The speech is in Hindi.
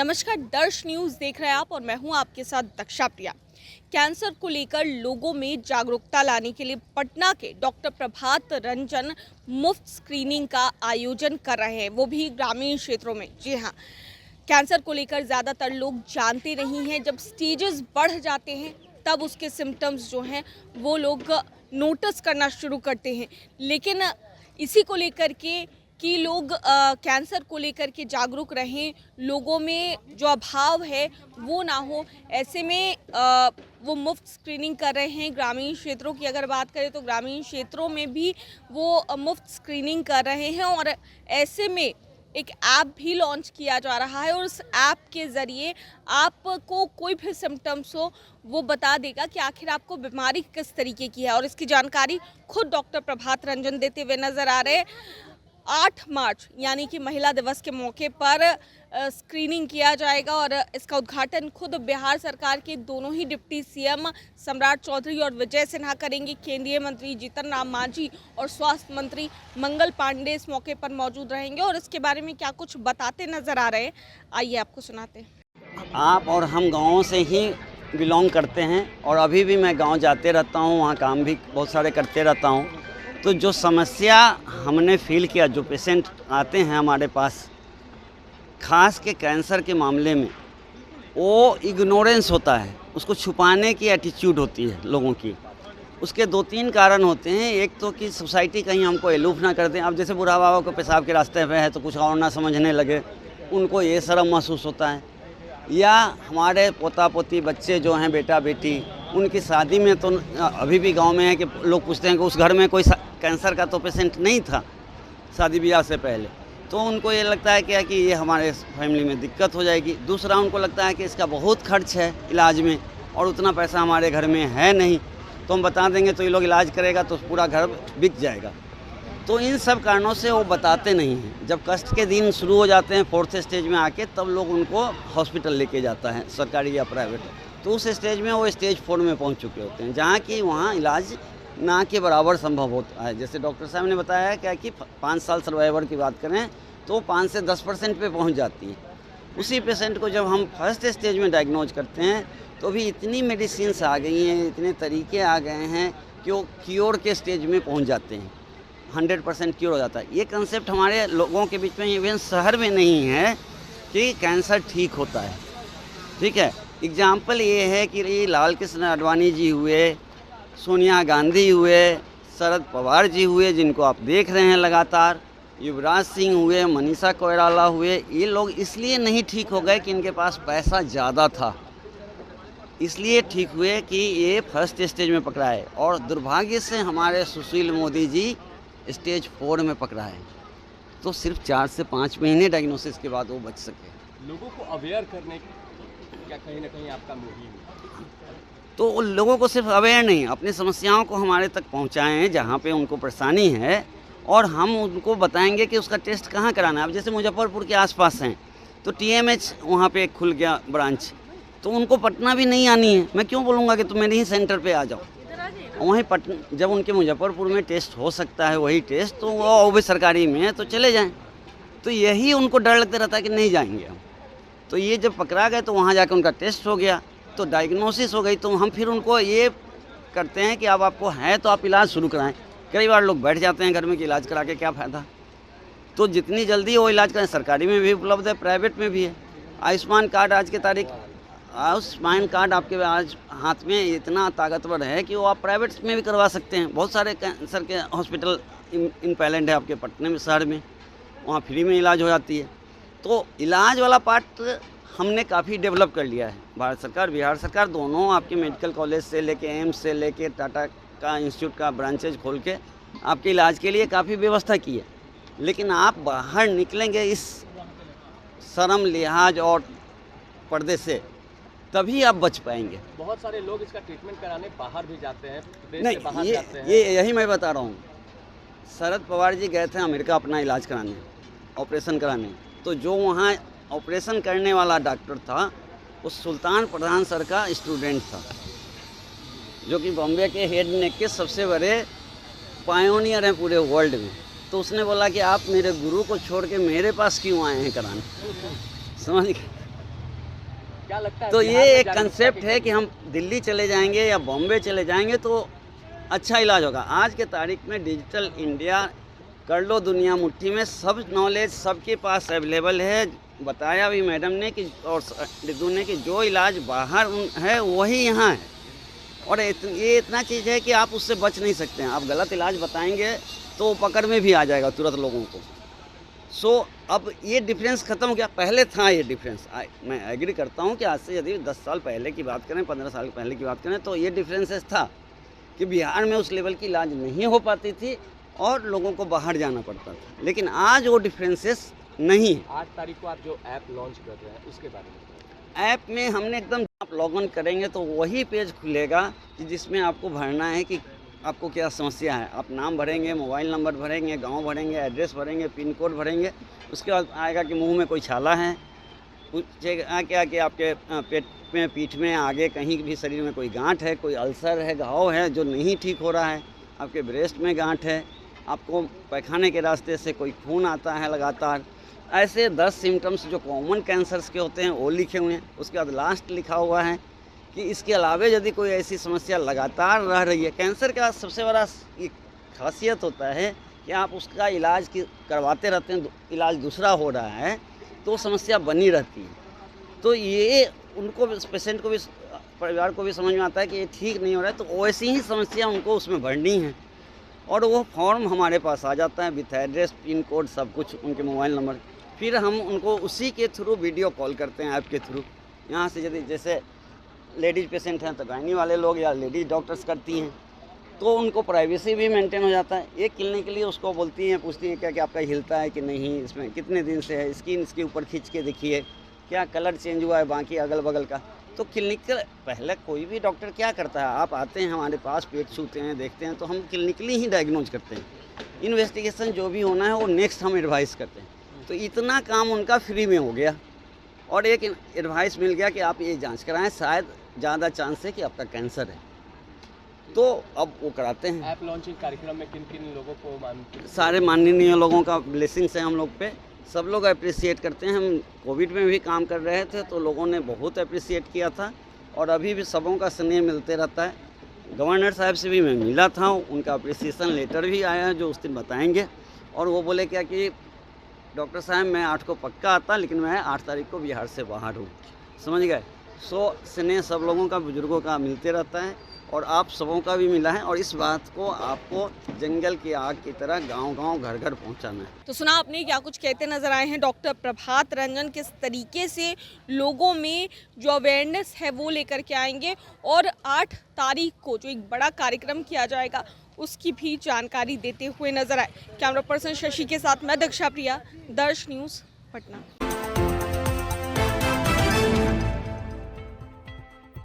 नमस्कार, दर्श न्यूज़ देख रहे हैं आप और मैं हूं आपके साथ दक्षा प्रिया। कैंसर को लेकर लोगों में जागरूकता लाने के लिए पटना के डॉक्टर प्रभात रंजन मुफ्त स्क्रीनिंग का आयोजन कर रहे हैं, वो भी ग्रामीण क्षेत्रों में। जी हां, कैंसर को लेकर ज़्यादातर लोग जानते नहीं हैं। जब स्टेजेस बढ़ जाते हैं तब उसके सिम्टम्स जो हैं वो लोग नोटिस करना शुरू करते हैं। लेकिन इसी को लेकर के कि लोग कैंसर को लेकर के जागरूक रहें, लोगों में जो अभाव है वो ना हो, ऐसे में वो मुफ्त स्क्रीनिंग कर रहे हैं। ग्रामीण क्षेत्रों की अगर बात करें तो ग्रामीण क्षेत्रों में भी वो मुफ्त स्क्रीनिंग कर रहे हैं और ऐसे में एक ऐप भी लॉन्च किया जा रहा है और उस ऐप के ज़रिए आपको कोई भी सिम्टम्स हो वो बता देगा कि आखिर आपको बीमारी किस तरीके की है। और इसकी जानकारी खुद डॉक्टर प्रभात रंजन देते हुए नज़र आ रहे हैं। 8 मार्च यानी कि महिला दिवस के मौके पर स्क्रीनिंग किया जाएगा और इसका उद्घाटन खुद बिहार सरकार के दोनों ही डिप्टी सीएम सम्राट चौधरी और विजय सिन्हा करेंगे। केंद्रीय मंत्री जीतन राम मांझी और स्वास्थ्य मंत्री मंगल पांडे इस मौके पर मौजूद रहेंगे और इसके बारे में क्या कुछ बताते नजर आ रहे हैं, आइए आपको सुनाते हैं। आप और हम गाँव से ही बिलोंग करते हैं और अभी भी मैं गाँव जाते रहता हूँ, वहाँ काम भी बहुत सारे करते रहता हूँ। तो जो समस्या हमने फील किया, जो पेशेंट आते हैं हमारे पास, खास के कैंसर के मामले में, वो इग्नोरेंस होता है, उसको छुपाने की एटीट्यूड होती है लोगों की। उसके 2-3 कारण होते हैं। एक तो कि सोसाइटी कहीं हमको एलूफ ना कर दे। अब जैसे बूढ़ा बाबा को पेशाब के रास्ते पे है तो कुछ और ना समझने लगे, उनको ये शर्म महसूस होता है। या हमारे पोता पोती बच्चे जो हैं, बेटा बेटी, उनकी शादी में तो अभी भी गांव में है कि लोग पूछते हैं कि उस घर में कोई कैंसर का तो पेशेंट नहीं था शादी ब्याह से पहले, तो उनको ये लगता है क्या कि ये हमारे फैमिली में दिक्कत हो जाएगी। दूसरा, उनको लगता है कि इसका बहुत खर्च है इलाज में और उतना पैसा हमारे घर में है नहीं, तो हम बता देंगे तो ये लोग इलाज करेगा तो पूरा घर बिक जाएगा। तो इन सब कारणों से वो बताते नहीं हैं। जब कष्ट के दिन शुरू हो जाते हैं 4th स्टेज में आके, तब लोग उनको हॉस्पिटल लेके जाता है, सरकारी या प्राइवेट। तो उस स्टेज में वो स्टेज 4 में पहुंच चुके होते हैं, जहां कि वहां इलाज ना के बराबर संभव होता है। जैसे डॉक्टर साहब ने बताया क्या कि 5 साल सर्वाइवर की बात करें तो 5 से 10% पे पहुंच जाती है। उसी पेशेंट को जब हम 1st स्टेज में डायग्नोज करते हैं तो भी इतनी मेडिसिन आ गई हैं, इतने तरीके आ गए हैं कि वो क्योर के स्टेज में पहुँच जाते हैं, 100% क्योर हो जाता है। ये कंसेप्ट हमारे लोगों के बीच में, इवन शहर में नहीं है कि कैंसर ठीक होता है। ठीक है, एग्जाम्पल ये है कि लाल कृष्ण आडवाणी जी हुए, सोनिया गांधी हुए, शरद पवार जी हुए जिनको आप देख रहे हैं लगातार, युवराज सिंह हुए, मनीषा कोइराला हुए। ये लोग इसलिए नहीं ठीक हो गए कि इनके पास पैसा ज़्यादा था, इसलिए ठीक हुए कि ये 1st स्टेज में पकड़ा है। और दुर्भाग्य से हमारे सुशील मोदी जी स्टेज 4 में पकड़ा है, तो सिर्फ 4 से 5 महीने डायग्नोसिस के बाद वो बच सके। लोगों को अवेयर करने क्या कहीं ना कहीं आपका मुहिम, तो उन लोगों को सिर्फ अवेयर नहीं, अपनी समस्याओं को हमारे तक पहुंचाएं जहां पे उनको परेशानी है, और हम उनको बताएंगे कि उसका टेस्ट कहाँ कराना है। अब जैसे मुजफ्फरपुर के आसपास हैं तो TMH वहाँ पे खुल गया ब्रांच, तो उनको पटना भी नहीं आनी है। मैं क्यों बोलूँगा कि तुम मेरे ही सेंटर पे आ जाओ। वहीं पटना, जब उनके मुजफ्फरपुर में टेस्ट हो सकता है वही टेस्ट, तो वो भी सरकारी में है तो चले जाएँ। तो यही उनको डर लगता रहता है कि नहीं जाएंगे हम। तो ये जब पकड़ा गए तो वहाँ जाकर उनका टेस्ट हो गया, तो डायग्नोसिस हो गई, तो हम फिर उनको ये करते हैं कि अब आपको है तो आप इलाज शुरू कराएं। कई बार लोग बैठ जाते हैं घर में कि इलाज करा के क्या फ़ायदा। तो जितनी जल्दी वो इलाज करें, सरकारी में भी उपलब्ध है, प्राइवेट में भी है। आयुष्मान कार्ड आज की तारीख, आयुष्मान कार्ड आपके आज हाथ में इतना ताकतवर है कि वो आप प्राइवेट में भी करवा सकते हैं। बहुत सारे कैंसर के हॉस्पिटल इम्पैलेंट है आपके पटना में, शहर में, वहाँ फ्री में इलाज हो जाती है। तो इलाज वाला पार्ट हमने काफ़ी डेवलप कर लिया है। भारत सरकार, बिहार सरकार दोनों आपके मेडिकल कॉलेज से लेके, एम्स से लेके, टाटा का इंस्टीट्यूट का ब्रांचेज खोल के आपके इलाज के लिए काफ़ी व्यवस्था की है। लेकिन आप बाहर निकलेंगे इस शर्म, लिहाज और पर्दे से, तभी आप बच पाएंगे। बहुत सारे लोग इसका ट्रीटमेंट कराने बाहर भी जाते हैं, देश नहीं, से बाहर जाते हैं। ये यही मैं बता रहा हूँ। शरद पवार जी गए थे अमेरिका अपना इलाज कराने, ऑपरेशन कराने, तो जो वहाँ ऑपरेशन करने वाला डॉक्टर था वो सुल्तान प्रधान सर का स्टूडेंट था, जो कि बॉम्बे के हेड नेक के सबसे बड़े पायोनियर हैं पूरे वर्ल्ड में। तो उसने बोला कि आप मेरे गुरु को छोड़ के मेरे पास क्यों आए हैं कराने, समझ गए। क्या लगता है तो बिहार ये में एक जागरूकता कंसेप्ट की है कि हम दिल्ली चले जाएंगे या बॉम्बे चले जाएंगे तो अच्छा इलाज होगा। आज के तारीख में डिजिटल इंडिया कर लो दुनिया मुट्ठी में, सब नॉलेज सबके पास अवेलेबल है। बताया भी मैडम ने कि और रितु ने कि जो इलाज बाहर है वही यहाँ है। और ये इतना चीज़ है कि आप उससे बच नहीं सकते हैं। आप गलत इलाज बताएंगे तो वो पकड़ में भी आ जाएगा तुरंत लोगों को। सो अब ये डिफरेंस ख़त्म हो गया। पहले था ये डिफरेंस, मैं एग्री करता हूँ कि आज से यदि 10 साल पहले की बात करें, 15 साल पहले की बात करें तो ये डिफरेंसेस था कि बिहार में उस लेवल की इलाज नहीं हो पाती थी और लोगों को बाहर जाना पड़ता था। लेकिन आज वो डिफरेंसेस नहीं है। 8 तारीख को आप जो ऐप लॉन्च कर रहे हैं उसके बारे में बताइए। ऐप में हमने एकदम आप लॉग इन करेंगे तो वही पेज खुलेगा कि जिसमें आपको भरना है कि आपको क्या समस्या है। आप नाम भरेंगे, मोबाइल नंबर भरेंगे, गांव भरेंगे, एड्रेस भरेंगे, पिन कोड भरेंगे। उसके बाद आएगा कि मुंह में कोई छाला है, पूछेगा क्या कि आपके पेट में, पीठ में, आगे कहीं भी शरीर में कोई गांठ है, कोई अल्सर है, घाव है जो नहीं ठीक हो रहा है, आपके ब्रेस्ट में गांठ है, आपको पैखाने के रास्ते से कोई खून आता है लगातार। ऐसे 10 सिम्टम्स जो कॉमन कैंसर्स के होते हैं वो लिखे हुए हैं। उसके बाद लास्ट लिखा हुआ है कि इसके अलावा यदि कोई ऐसी समस्या लगातार रह रही है, कैंसर का सबसे बड़ा ये खासियत होता है कि आप उसका इलाज करवाते रहते हैं, इलाज दूसरा हो रहा है तो समस्या बनी रहती है। तो ये उनको पेशेंट को भी, परिवार को भी समझ में आता है कि ये ठीक नहीं हो रहा है, तो वैसी ही समस्या उनको उसमें भरनी है और वो फॉर्म हमारे पास आ जाता है विथ एड्रेस, पिन कोड, सब कुछ, उनके मोबाइल नंबर। फिर हम उनको उसी के थ्रू वीडियो कॉल करते हैं, ऐप के थ्रू। यहाँ से यदि जैसे लेडीज़ पेशेंट हैं तो गायनी वाले लोग या लेडीज़ डॉक्टर्स करती हैं तो उनको प्राइवेसी भी मेंटेन हो जाता है। एक खिलने के लिए उसको बोलती हैं, पूछती हैं क्या कि आपका हिलता है कि नहीं, इसमें कितने दिन से है, स्किन इसके ऊपर खींच के देखिए, क्या कलर चेंज हुआ है बाकी अगल बगल का। तो क्लिनिकल पहले कोई भी डॉक्टर क्या करता है, आप आते हैं हमारे पास, पेट छूते हैं, देखते हैं तो हम क्लिनिकली ही डायग्नोज करते हैं। इन्वेस्टिगेशन जो भी होना है वो नेक्स्ट हम एडवाइस करते हैं। तो इतना काम उनका फ्री में हो गया और एक एडवाइस मिल गया कि आप ये जांच कराएं, शायद ज़्यादा चांस है कि आपका कैंसर है, तो अब वो कराते हैं। ऐप लॉन्चिंग कार्यक्रम में किन किन लोगों को सारे माननीय लोगों का ब्लेसिंग्स है हम लोग पे, सब लोग अप्रिसिएट करते हैं। हम कोविड में भी काम कर रहे थे तो लोगों ने बहुत अप्रिसिएट किया था और अभी भी सबों का स्नेह मिलते रहता है। गवर्नर साहब से भी मैं मिला था, उनका अप्रिसिएशन लेटर भी आया है जो उस दिन बताएंगे। और वो बोले क्या कि डॉक्टर साहब मैं 8 को पक्का आता, लेकिन मैं 8 तारीख को बिहार से बाहर हूँ, समझ गए। सो स्नेह सब लोगों का, बुजुर्गों का मिलते रहता है और आप सबों का भी मिला है और इस बात को आपको जंगल की आग की तरह गांव-गांव, घर-घर पहुंचाना है। तो सुना आपने क्या कुछ कहते नजर आए हैं डॉक्टर प्रभात रंजन, किस तरीके से लोगों में जो अवेयरनेस है वो लेकर के आएंगे और 8 तारीख को जो एक बड़ा कार्यक्रम किया जाएगा उसकी भी जानकारी देते हुए नजर आए। कैमरा पर्सन शशि के साथ मैं दक्षा प्रिया, दर्श न्यूज़, पटना।